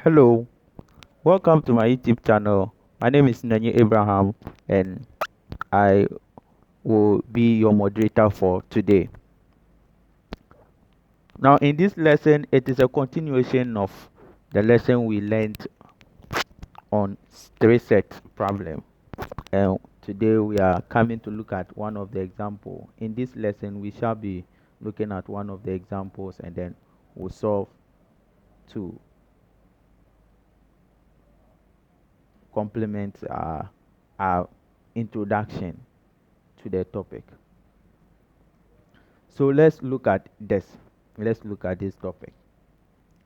Hello, welcome to my YouTube channel. My name is Nanyi Abraham and I will be your moderator for today. Now, in this lesson, it is a continuation of the lesson we learned on three set problem. And today we are coming to look at one of the example. In this lesson, we shall be looking at one of the examples and then we'll solve to complement our introduction to the topic. So let's look at this. Let's look at this topic.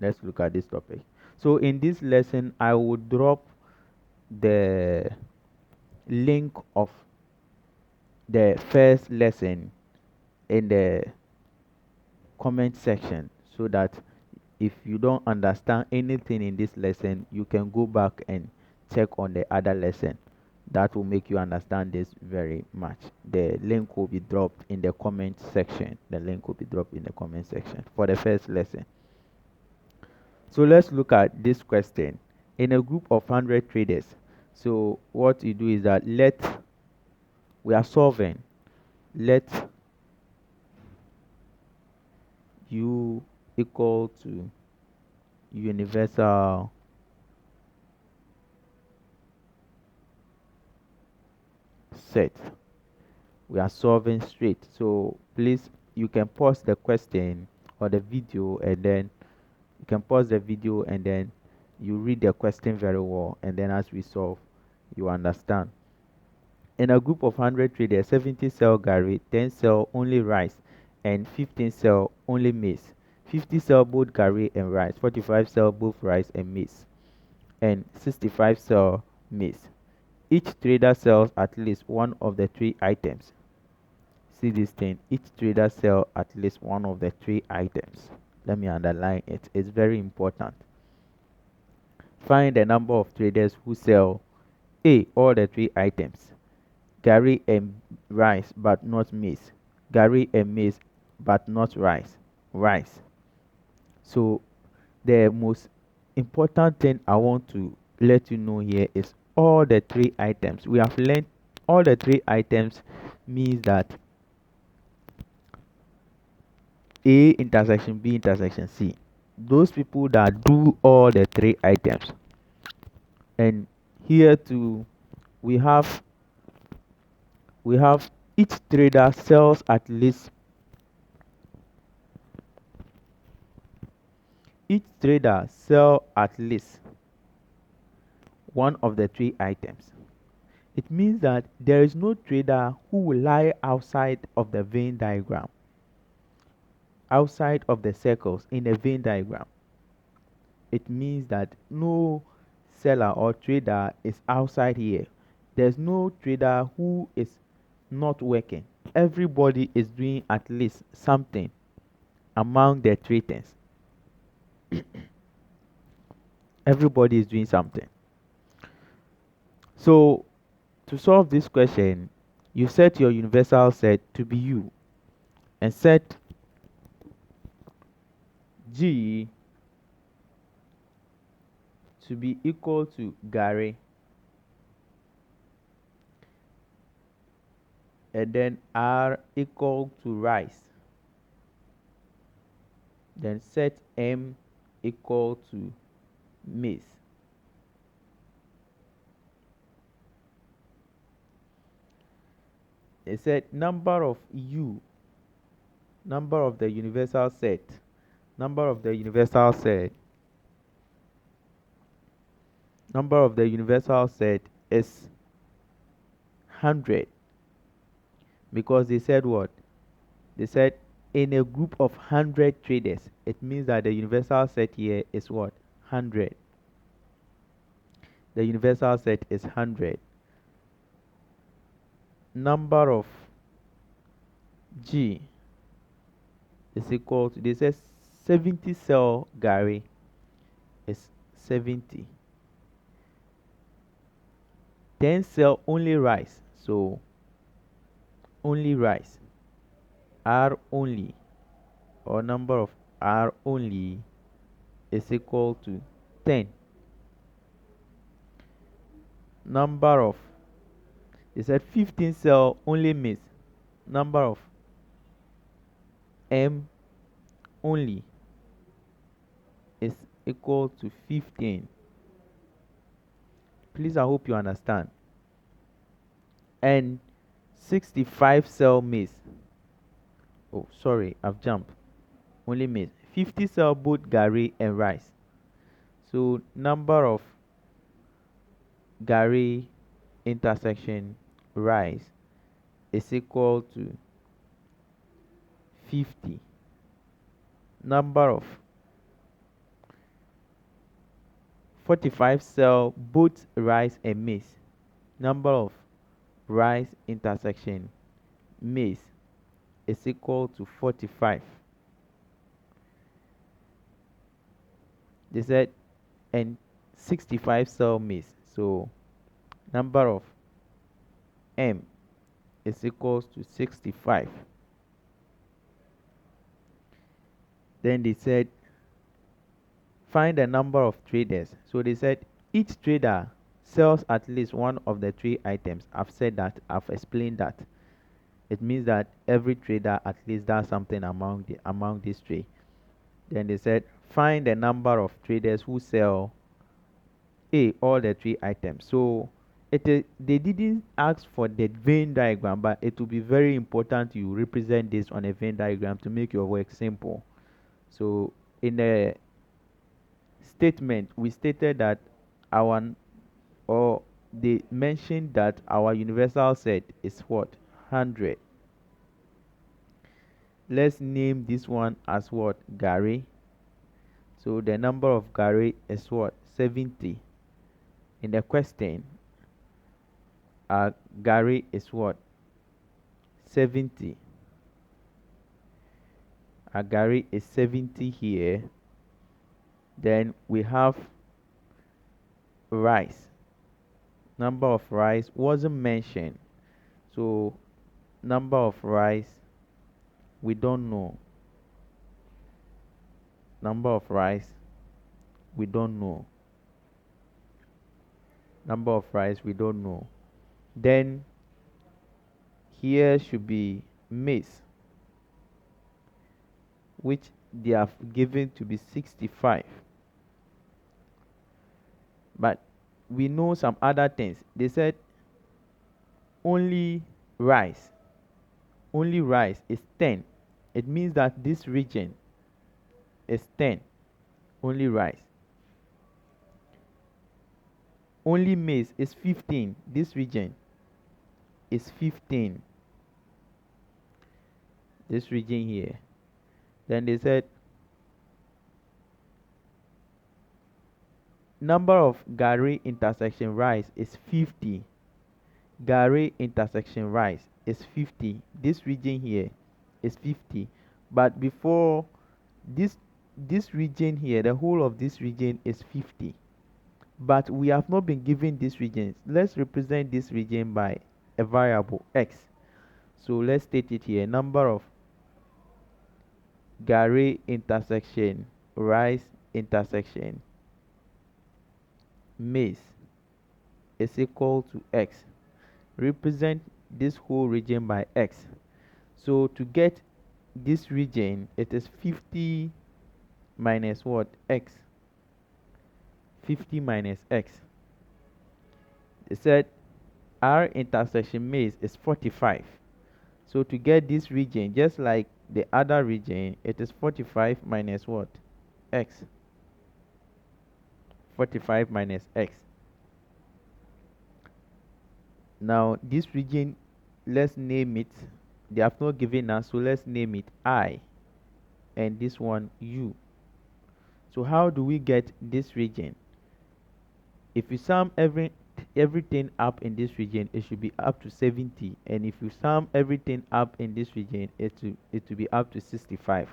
Let's look at this topic. So in this lesson, I will drop the link of the first lesson in the comment section so that if you don't understand anything in this lesson, you can go back and check on the other lesson. That will make you understand this very much. The link will be dropped in the comment section. The link will be dropped in the comment section for the first lesson. So let's look at this question. In a group of 100 traders, so what you do is that we are solving, let U equal to universal set. We are solving straight. So please, you can pause the question or the video and then you can pause the video and then you read the question very well, and then as we solve, you understand. In a group of 100 traders, 70 sell Gary, 10 sell only rice, and 15 sell only maize. 50 sell both Gary and rice, 45 sell both rice and maize, and 65 sell maize. Each trader sells at least one of the three items. See this thing, each trader sells at least one of the three items. Let me underline it, it's very important. Find the number of traders who sell A, all the three items, Gary and rice but not maize, Gary and maize but not rice, rice. So the most important thing I want to let you know here is all the three items. We have learned all the three items means that A intersection B intersection C. Those people that do all the three items. And here too we have each trader sells at least each trader sell at least one of the three items. It means that there is no trader who will lie outside of the Venn diagram, outside of the circles in the Venn diagram. It means that no seller or trader is outside here. There's no trader who is not working. Everybody is doing at least something among the three things. Everybody is doing something. So to solve this question, you set your universal set to be U and set G to be equal to Gary, and then R equal to rice. Then set M equal to maize. It said number of U, number of the universal set, number of the universal set, number of the universal set is 100, because they said what? They said in a group of 100 traders. It means that the universal set here is what? 100. The universal set is 100. Number of G is equal to, they say 70 sell Gary is 70. 10 sell only rice, so only rice. R only, or number of R only, is equal to 10. number of, they said 15 cell only maize, number of M only is equal to 15. Please, I hope you understand. And 65 cell maize. Oh, sorry, I've jumped. Only maize. 50 cell both gari and rice. So number of gari intersection rice is equal to 50. Number of 45 cell both rice and maize. Number of rice intersection maize is equal to 45. They said, and 65 cell maize. So number of M is equals to 65. Then they said, find the number of traders. So they said each trader sells at least one of the three items. I've said that, I've explained that. It means that every trader at least does something among these three. Then they said find the number of traders who sell all the three items. So they didn't ask for the Venn diagram, but it will be very important you represent this on a Venn diagram to make your work simple. So in the statement, we stated that our, or they mentioned that our universal set is what? 100. Let's name this one as what? Gary. So the number of Gary is what? 70. In the question, Gary is what? 70. Gary is 70 here. Then we have rice. Number of rice wasn't mentioned. So number of rice, we don't know. Number of rice, we don't know. Number of rice, we don't know. Then here should be maize, which they have given to be 65. But we know some other things. They said only rice. Only rice is 10. It means that this region is 10. Only rice. Only maize is 15. This region is 15. This region here. Then they said number of Gary intersection rice is 50. Gary intersection rice is 50. This region here is 50. But before this region here, the whole of this region is 50. But we have not been given these regions. Let's represent this region by a variable x. So let's state it here. Number of Gary intersection rice intersection maize is equal to x. Represent this whole region by x. So to get this region, it is 50 minus what? X. 50 minus x. They said R intersection maize is 45. So to get this region, just like the other region, it is 45 minus what? X. 45 minus x. Now this region, let's name it. They have not given us, so let's name it I, and this one U. So how do we get this region? If you sum everything up in this region, it should be up to 70, and if you sum everything up in this region, it will be up to 65.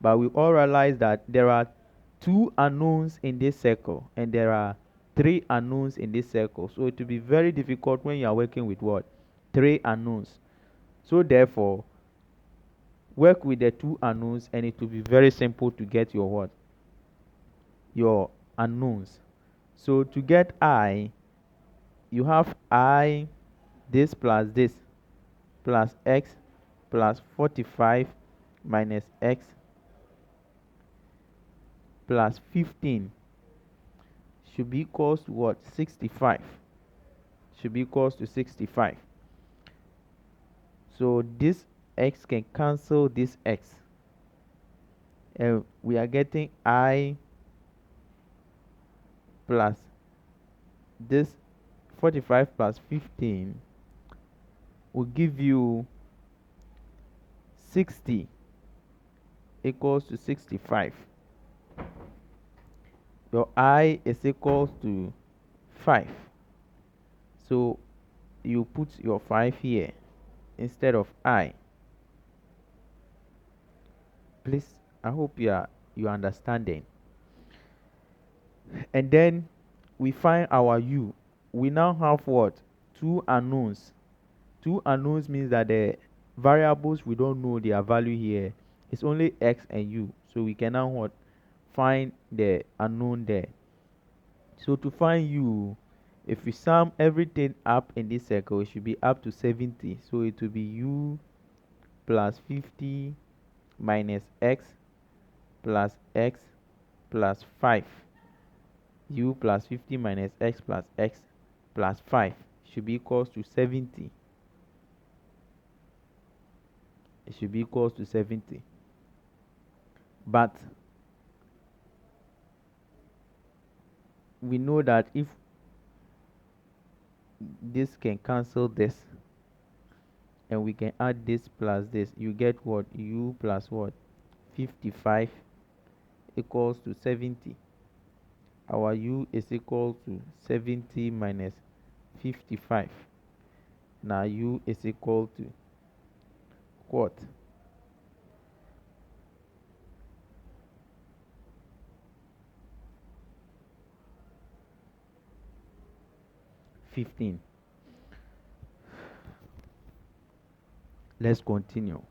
But we all realize that there are two unknowns in this circle, and there are three unknowns in this circle. So it will be very difficult when you are working with what? Three unknowns. So therefore, work with the two unknowns, and it will be very simple to get your what? Your unknowns. So to get I, you have I this plus x plus 45 minus x plus 15 should be equals to what? 65. Should be equals to 65. So this x can cancel this x, and we are getting I plus this 45 plus 15 will give you 60 equals to 65. Your I is equals to 5. So you put your 5 here instead of I. Please, I hope you are understanding. And then we find our U. We now have what? Two unknowns. Two unknowns means that the variables we don't know their value here is only x and u. So we can now what? Find the unknown there. So to find u, if we sum everything up in this circle, it should be up to 70. So it will be u plus 50 minus x plus 5. U plus 50 minus x plus 5 should be equals to 70. It should be equals to 70. But we know that if this can cancel this and we can add this plus this, you get what? U plus what? 55 equals to 70. Our U is equal to 70 minus 55. Now U is equal to what? 15. Let's continue.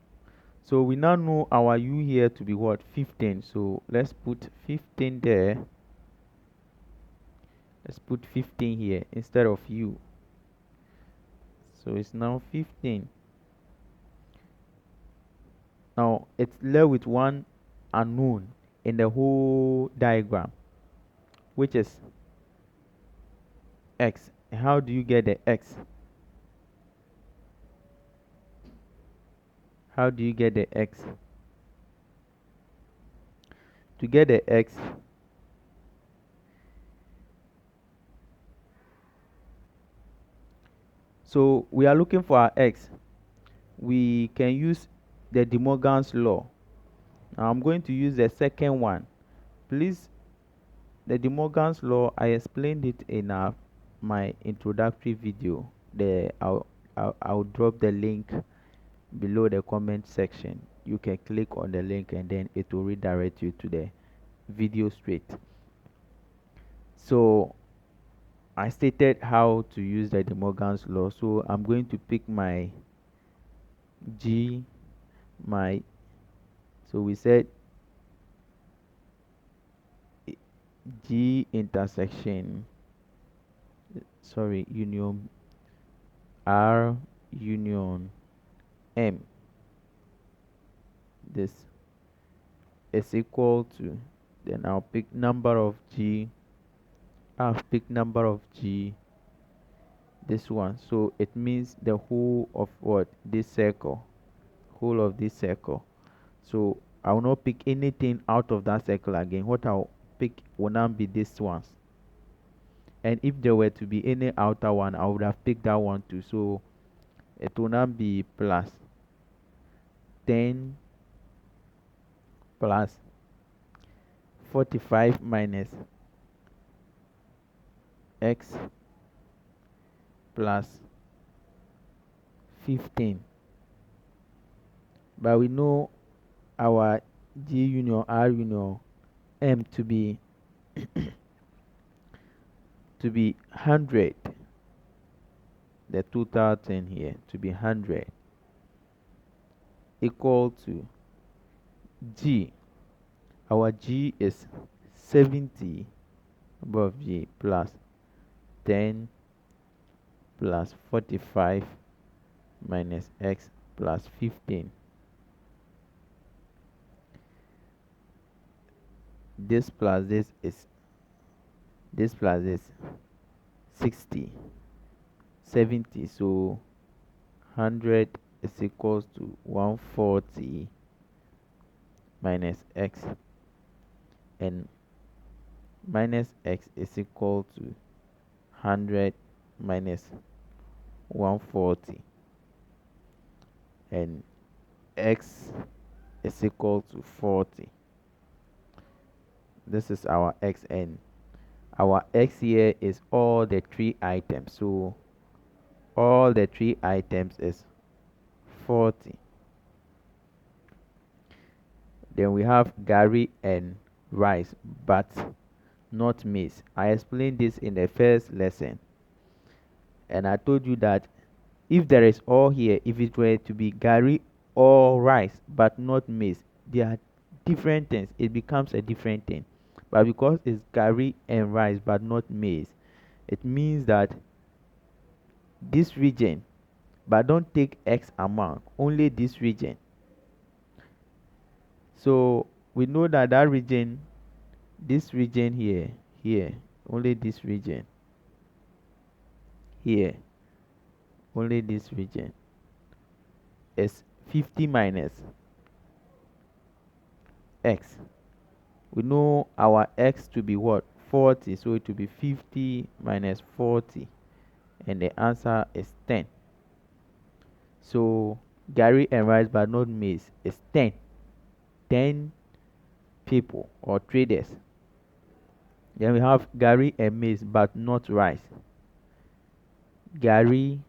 So we now know our U here to be what? 15. So let's put 15 there. Let's put 15 here instead of U. So it's now 15. Now it's left with one unknown in the whole diagram, which is x. How do you get the x? How do you get the x? To get the x, so we are looking for our x. We can use the De Morgan's law. Now I'm going to use the second one. Please, the De Morgan's law, I explained it in my introductory video. I'll drop the link below the comment section. You can click on the link and then it will redirect you to the video straight. So I stated how to use the De Morgan's law. So I'm going to pick my G, so we said G intersection, union R union M. This is equal to, then I'll pick number of G. I've picked number of G, this one. So it means the whole of what? This circle. Whole of this circle. So I will not pick anything out of that circle again. What I'll pick will not be this ones. And if there were to be any outer one, I would have picked that one too. So it will not be plus 10 plus 45 minus x plus 15. But we know our G union R union M to be 100. The total thing here to be 100 equal to G. Our G is 70 above G plus 10 plus 45 minus x plus 15. This plus this is this plus this 60, 70. So 100 is equals to 140 minus x, and minus x is equal to 100 minus 140, and x is equal to 40. This is our x, and our x here is all the three items. So all the three items is 40. Then we have Gary and rice, but not maize. I explained this in the first lesson, and I told you that if there is all here, if it were to be Gary or rice but not maize, they are different things. It becomes a different thing. But because it's Gary and rice but not maize, it means that this region, but don't take X amount, only this region. So we know that that region, this region here, only this region, here, only this region is 50 minus X. We know our X to be what? 40. So it will be 50 minus 40. And the answer is 10. So Gary and rice but not maize is 10. 10 people or traders. Then we have Gary and maize but not rice. Gary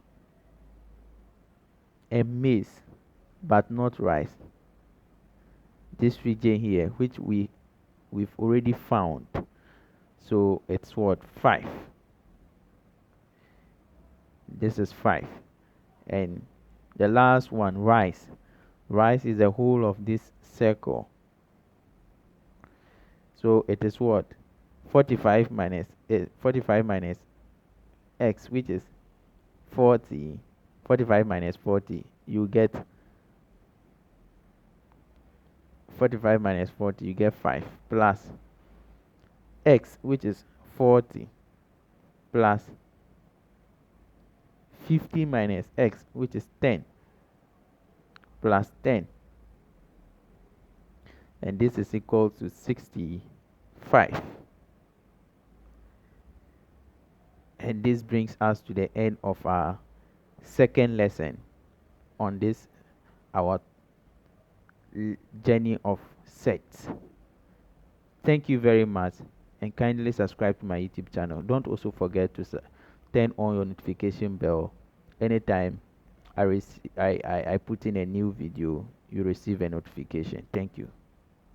and maize but not rice. This region here, which we've already found. So it's what? 5. This is 5. And the last one, rice. Rice is the whole of this circle. So it is what? 45 minus 45 minus x, which is 40. 45 minus 40, you get 45 minus 40, you get 5, plus x, which is 40, plus 50 minus x, which is 10, plus 10, and this is equal to 65. And this brings us to the end of our second lesson on this our journey of sets. Thank you very much, and kindly subscribe to my YouTube channel. Don't also forget to turn on your notification bell. Anytime I put in a new video, you receive a notification. Thank you.